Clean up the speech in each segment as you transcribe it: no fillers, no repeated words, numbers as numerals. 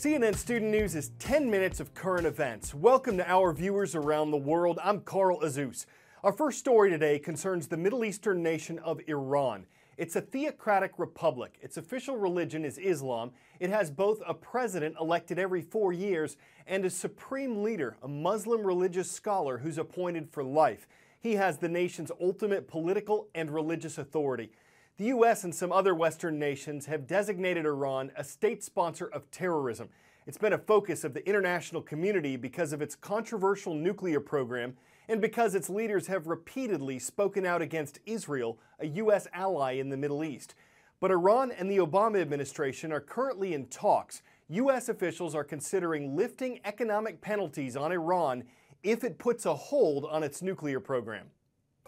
CNN Student News is 10 minutes of current events. Welcome to our viewers around the world. I'm Carl Azus. Our first story today concerns the Middle Eastern nation of Iran. It's a theocratic republic. Its official religion is Islam. It has both a president elected every 4 years and a supreme leader, a Muslim religious scholar who's appointed for life. He has the nation's ultimate political and religious authority. The U.S. and some other Western nations have designated Iran a state sponsor of terrorism. It's been a focus of the international community because of its controversial nuclear program and because its leaders have repeatedly spoken out against Israel, a U.S. ally in the Middle East. But Iran and the Obama administration are currently in talks. U.S. officials are considering lifting economic penalties on Iran if it puts a hold on its nuclear program.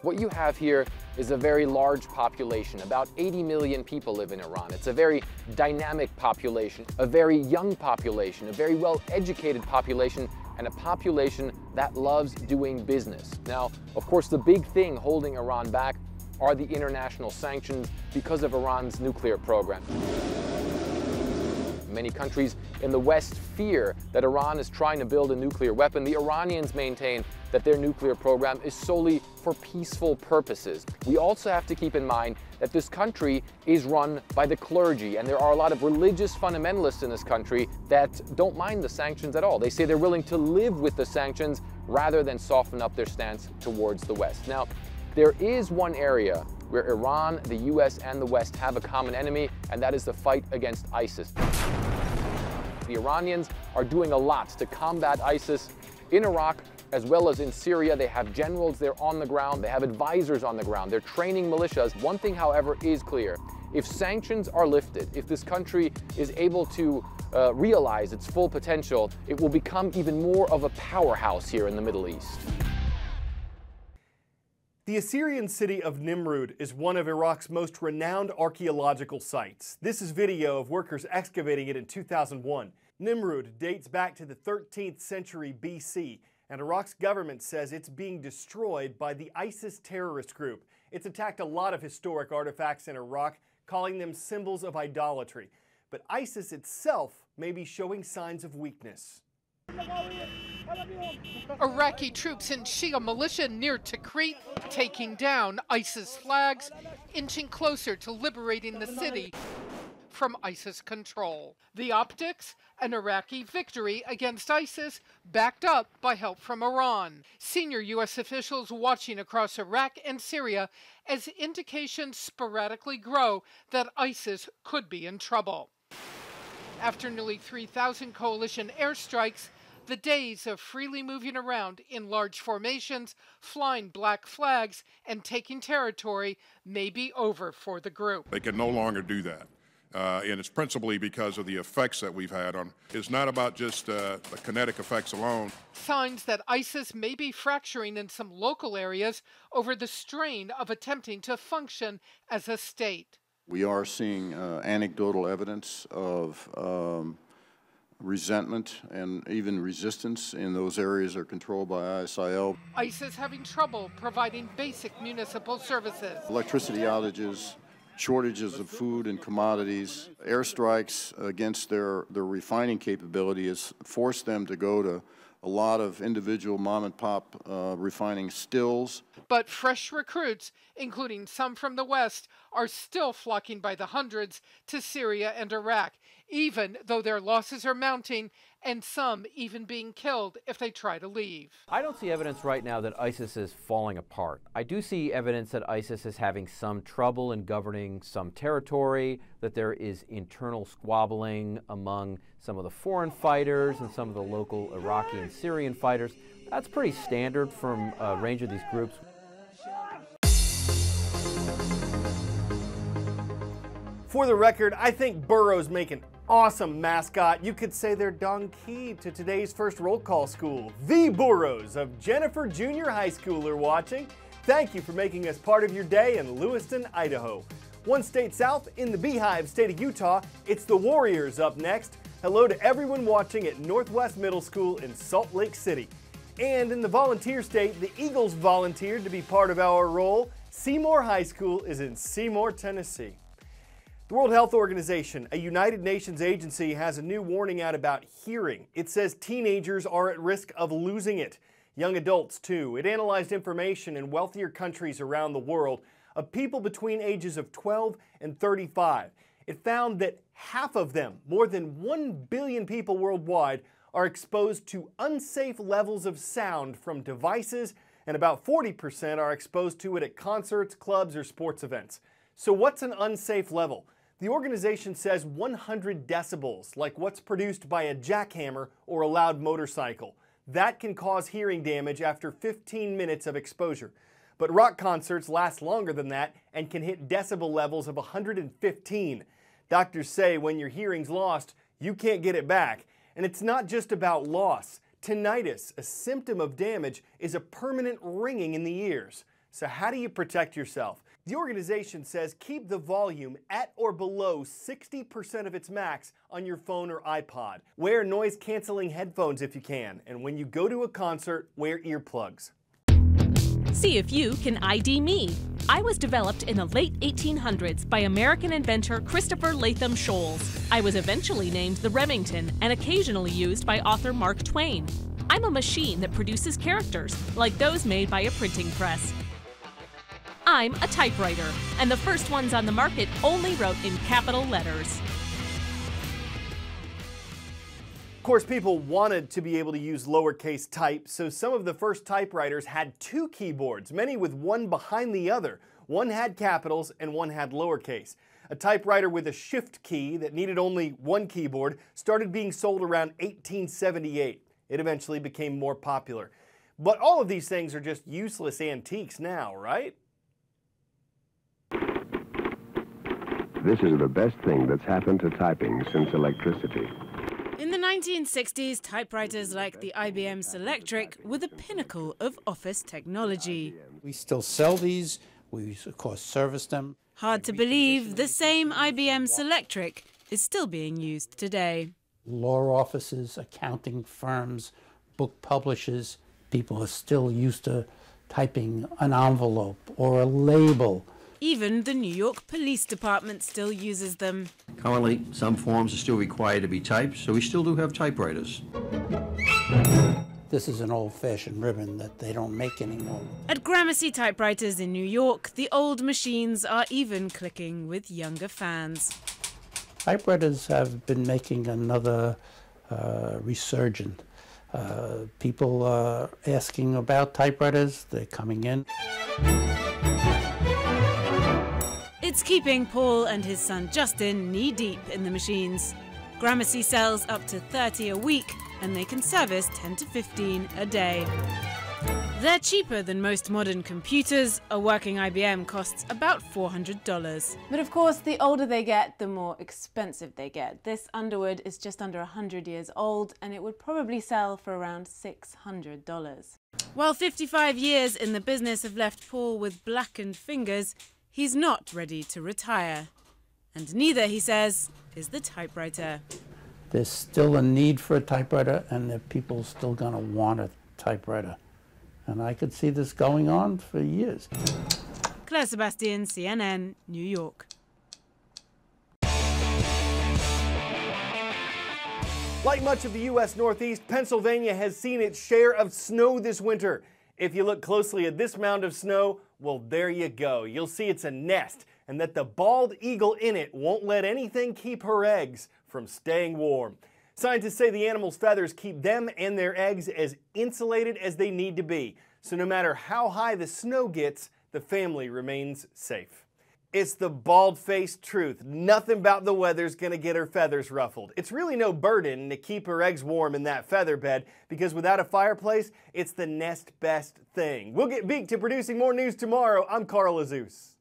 What you have here is a very large population. About 80 million people live in Iran. It's a very dynamic population, a very young population, a very well-educated population, and a population that loves doing business. Now, of course, the big thing holding Iran back are the international sanctions because of Iran's nuclear program. Many countries in the West fear that Iran is trying to build a nuclear weapon. The Iranians maintain that their nuclear program is solely for peaceful purposes. We also have to keep in mind that this country is run by the clergy, and there are a lot of religious fundamentalists in this country that don't mind the sanctions at all. They say they're willing to live with the sanctions rather than soften up their stance towards the West. Now, there is one area where Iran, the US, and the West have a common enemy, and that is the fight against ISIS. The Iranians are doing a lot to combat ISIS in Iraq as well as in Syria. They have generals there on the ground. They have advisors on the ground. They're training militias. One thing, however, is clear. If sanctions are lifted, if this country is able to realize its full potential, it will become even more of a powerhouse here in the Middle East. The Assyrian city of Nimrud is one of Iraq's most renowned archaeological sites. This is video of workers excavating it in 2001. Nimrud dates back to the 13th century BC, and Iraq's government says it's being destroyed by the ISIS terrorist group. It's attacked a lot of historic artifacts in Iraq, calling them symbols of idolatry. But ISIS itself may be showing signs of weakness. Iraqi troops and Shia militia near Tikrit taking down ISIS flags, inching closer to liberating the city from ISIS control. The optics, an Iraqi victory against ISIS backed up by help from Iran. Senior U.S. officials watching across Iraq and Syria as indications sporadically grow that ISIS could be in trouble. After nearly 3,000 coalition airstrikes, the days of freely moving around in large formations, flying black flags, and taking territory may be over for the group. They can no longer do that. And it's principally because of the effects that we've had on. It's not about just the kinetic effects alone. Signs that ISIS may be fracturing in some local areas over the strain of attempting to function as a state. We are seeing anecdotal evidence of resentment and even resistance in those areas that are controlled by ISIL. ISIS having trouble providing basic municipal services. Electricity outages, shortages of food and commodities, airstrikes against their refining capability has forced them to go to a lot of individual mom-and-pop refining stills. But fresh recruits, including some from the West, are still flocking by the hundreds to Syria and Iraq, even though their losses are mounting and some even being killed if they try to leave. I don't see evidence right now that ISIS is falling apart. I do see evidence that ISIS is having some trouble in governing some territory, that there is internal squabbling among some of the foreign fighters and some of the local Iraqi and Syrian fighters. That's pretty standard from a range of these groups. For the record, I think burros make an awesome mascot. You could say they're donkey to today's first roll call school. The Burros of Jennifer Junior High School are watching. Thank you for making us part of your day in Lewiston, Idaho. One state south in the Beehive state of Utah, it's the Warriors up next. Hello to everyone watching at Northwest Middle School in Salt Lake City. And in the volunteer state, the Eagles volunteered to be part of our roll. Seymour High School is in Seymour, Tennessee. The World Health Organization, a United Nations agency, has a new warning out about hearing. It says teenagers are at risk of losing it. Young adults, too. It analyzed information in wealthier countries around the world of people between ages of 12 and 35. It found that half of them, more than 1 billion people worldwide, are exposed to unsafe levels of sound from devices, and about 40% are exposed to it at concerts, clubs, or sports events. So what's an unsafe level? The organization says 100 decibels, like what's produced by a jackhammer or a loud motorcycle. That can cause hearing damage after 15 minutes of exposure. But rock concerts last longer than that and can hit decibel levels of 115. Doctors say when your hearing's lost, you can't get it back. And it's not just about loss. Tinnitus, a symptom of damage, is a permanent ringing in the ears. So how do you protect yourself? The organization says keep the volume at or below 60% of its max on your phone or iPod. Wear noise-canceling headphones if you can, and when you go to a concert, wear earplugs. See if you can ID me. I was developed in the late 1800s by American inventor Christopher Latham Scholes. I was eventually named the Remington and occasionally used by author Mark Twain. I'm a machine that produces characters, like those made by a printing press. I'm a typewriter, and the first ones on the market only wrote in capital letters. Of course, people wanted to be able to use lowercase type, so some of the first typewriters had two keyboards, many with one behind the other. One had capitals and one had lowercase. A typewriter with a shift key that needed only one keyboard started being sold around 1878. It eventually became more popular. But all of these things are just useless antiques now, right? This is the best thing that's happened to typing since electricity. In the 1960s, typewriters like the IBM Selectric were the pinnacle of office technology. We still sell these. We, of course, service them. Hard to believe the same IBM Selectric is still being used today. Law offices, accounting firms, book publishers, people are still used to typing an envelope or a label. Even the New York Police Department still uses them. Currently, some forms are still required to be typed, so we still do have typewriters. This is an old-fashioned ribbon that they don't make anymore. At Gramercy Typewriters in New York, the old machines are even clicking with younger fans. Typewriters have been making another resurgence. People are asking about typewriters. They're coming in. It's keeping Paul and his son Justin knee-deep in the machines. Gramercy sells up to 30 a week, and they can service 10 to 15 a day. They're cheaper than most modern computers. A working IBM costs about $400. But of course, the older they get, the more expensive they get. This Underwood is just under 100 years old, and it would probably sell for around $600. While 55 years in the business have left Paul with blackened fingers, he's not ready to retire. And neither, he says, is the typewriter. There's still a need for a typewriter, and there are people still going to want a typewriter. And I could see this going on for years. Claire Sebastian, CNN, New York. Like much of the U.S. Northeast, Pennsylvania has seen its share of snow this winter. If you look closely at this mound of snow, well, there you go. You'll see it's a nest, and that the bald eagle in it won't let anything keep her eggs from staying warm. Scientists say the animal's feathers keep them and their eggs as insulated as they need to be. So no matter how high the snow gets, the family remains safe. It's the bald-faced truth. Nothing about the weather's gonna get her feathers ruffled. It's really no burden to keep her eggs warm in that feather bed, because without a fireplace, it's the next best thing. We'll get back to producing more news tomorrow. I'm Carl Azus.